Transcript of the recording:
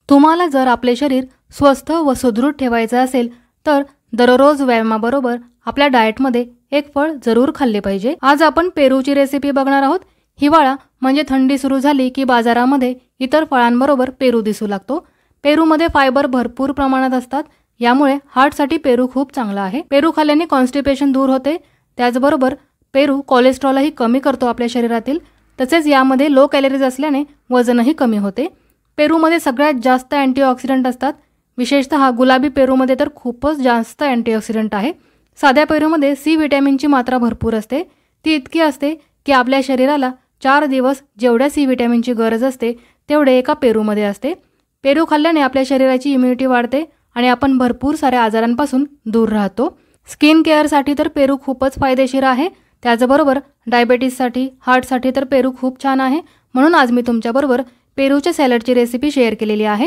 तुम्हाला जर आपले शरीर स्वस्थ व सुदृढ ठेवायचे असेल तर दररोज व्यायामाबरोबर आपल्या डाएटमध्ये एक फळ जरूर खाल्ले पाहिजे। आज आपण पेरूची रेसिपी बघणार आहोत। हिवाळा म्हणजे थंडी सुरू झाली की बाजारामध्ये इतर फळांबरोबर पेरू दिसू लागतो। पेरूमध्ये फायबर भरपूर प्रमाणात असतात, यामुळे हार्टसाठी पेरू खूप चांगला आहे। पेरू खाल्ल्याने कॉन्स्टिपेशन दूर होते, त्याचबरोबर पेरू कोलेस्ट्रॉलही कमी करतो आपल्या शरीरातील। तसेच यामध्ये लो कॅलरीज असल्याने वजनही कमी होते। पेरूमध्ये सगळ्यात जास्त अँटीऑक्सिडंट असतात, विशेषतः गुलाबी पेरूमध्ये तर खूपच जास्त अँटीऑक्सिडंट आहे। साध्या पेरूमध्ये सी विटॅमिनची मात्रा भरपूर असते, ती इतकी असते की आपल्या शरीराला 4 दिवस जेवढ्या सी विटॅमिनची गरज असते तेवढे एका पेरूमध्ये असते। पेरू खाल्ल्याने आपल्या शरीराची इम्युनिटी वाढते आणि आपण भरपूर साऱ्या आजारांपासून दूर राहतो। स्किन केअरसाठी तर पेरू खूपच फायदेशीर आहे, त्याचबरोबर डायबिटीजसाठी, हार्टसाठी तर पेरू खूप छान आहे। म्हणून आज मी तुमच्याबरोबर पेरूच्या सॅलडची रेसिपी शेअर केलेली आहे।